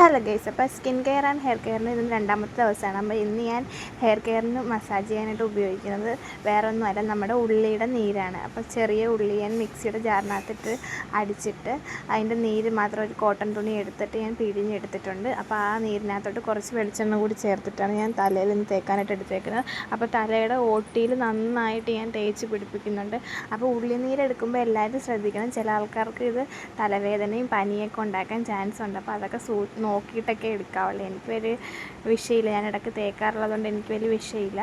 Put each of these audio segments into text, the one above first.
Hello guys, അപ്പോൾ skin care and hair കെയറിന് ഇന്ന് രണ്ടാമത്തെ ദിവസമാണ്. അപ്പോൾ ഇന്ന് ഞാൻ ഹെയർ കെയറിന് മസാജ് ചെയ്യാനായിട്ട് ഉപയോഗിക്കുന്നത് വേറെ ഒന്നുമല്ല, നമ്മുടെ ഉള്ളിയുടെ നീരാണ്. അപ്പോൾ ചെറിയ ഉള്ളി ഞാൻ മിക്സിയുടെ ജാറിനകത്തിട്ട് അടിച്ചിട്ട് അതിൻ്റെ നീര് മാത്രം ഒരു കോട്ടൺ തുണി എടുത്തിട്ട് ഞാൻ പിഴിഞ്ഞെടുത്തിട്ടുണ്ട്. അപ്പോൾ ആ നീരിനകത്തോട്ട് കുറച്ച് വെളിച്ചെണ്ണ കൂടി ചേർത്തിട്ടാണ് ഞാൻ തലയിൽ നിന്ന് തേക്കാനായിട്ട് എടുത്തേക്കുന്നത്. അപ്പോൾ തലയുടെ ഓട്ടിയിൽ നന്നായിട്ട് ഞാൻ തേച്ച് പിടിപ്പിക്കുന്നുണ്ട്. അപ്പോൾ ഉള്ളിനീരെടുക്കുമ്പോൾ എല്ലാവരും ശ്രദ്ധിക്കണം, ചില ആൾക്കാർക്ക് ഇത് തലവേദനയും പനിയൊക്കെ ഉണ്ടാക്കാൻ ചാൻസ് ഉണ്ട്. അപ്പോൾ അതൊക്കെ നോക്കിയിട്ടൊക്കെ എടുക്കാവുള്ളൂ. എനിക്ക് വലിയ വിഷയമില്ല, ഞാൻ ഇടയ്ക്ക് തേക്കാറുള്ളതുകൊണ്ട് എനിക്ക് വലിയ വിഷയമില്ല.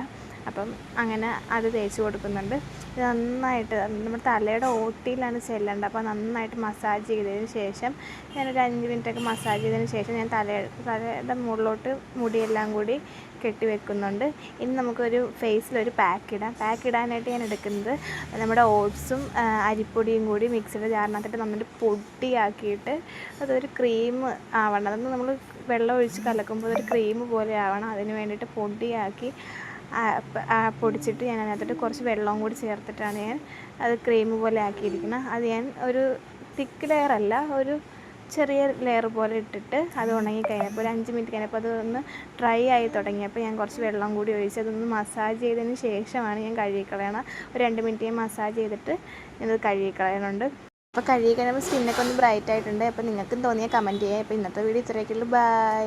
അപ്പം അങ്ങനെ അത് തേച്ച് കൊടുക്കുന്നുണ്ട്. ഇത് നന്നായിട്ട് നമ്മുടെ തലയുടെ ഓട്ടിയിലാണ് ചെല്ലേണ്ടത്. അപ്പോൾ നന്നായിട്ട് മസാജ് ചെയ്തതിന് ശേഷം ഞാനൊരു 5 മിനിറ്റൊക്കെ മസാജ് ചെയ്തതിന് ശേഷം ഞാൻ തലയുടെ മുകളിലോട്ട് മുടിയെല്ലാം കൂടി കെട്ടി വെക്കുന്നുണ്ട്. ഇനി നമുക്കൊരു ഫേസിലൊരു പാക്ക് ഇടാനായിട്ട് ഞാൻ എടുക്കുന്നത് നമ്മുടെ ഓട്സും അരിപ്പൊടിയും കൂടി മിക്സിയുടെ ജാറിനകത്തിട്ട് നന്നായിട്ട് പൊടിയാക്കിയിട്ട് അതൊരു ക്രീം ആവണം. അതൊന്ന് നമ്മൾ വെള്ളം ഒഴിച്ച് കലക്കുമ്പോൾ അതൊരു ക്രീം പോലെ ആവണം. അതിന് വേണ്ടിയിട്ട് പൊടിയാക്കി പൊടിച്ചിട്ട് ഞാൻ അതിനകത്തോട്ട് കുറച്ച് വെള്ളവും കൂടി ചേർത്തിട്ടാണ് ഞാൻ അത് ക്രീം പോലെ ആക്കിയിരിക്കുന്നത്. അത് ഞാൻ ഒരു തിക്ക് ലെയറല്ല, ഒരു ചെറിയ ലെയർ പോലെ ഇട്ടിട്ട് അത് ഉണങ്ങി കഴിഞ്ഞപ്പോൾ ഒരു 5 മിനിറ്റ് കഴിഞ്ഞപ്പോൾ അതൊന്ന് ഡ്രൈ ആയി തുടങ്ങിയപ്പോൾ ഞാൻ കുറച്ച് വെള്ളം കൂടി ഒഴിച്ച് അതൊന്ന് മസാജ് ചെയ്തതിന് ശേഷമാണ് ഞാൻ കഴുകിക്കളയണം. ഒരു 2 മിനിറ്റ് ഞാൻ മസാജ് ചെയ്തിട്ട് ഞാനത് കഴുകിക്കളയുന്നുണ്ട്. അപ്പോൾ കഴുകി കഴിയുമ്പോൾ സ്കിന്നൊക്കെ ഒന്ന് ബ്രൈറ്റ് ആയിട്ടുണ്ട്. അപ്പോൾ നിങ്ങൾക്കും തോന്നിയാൽ കമൻറ്റ് ചെയ്യുക. അപ്പോൾ ഇന്നത്തെ വീഡിയോ ഇത്രയൊക്കെയുള്ളൂ. ബൈ.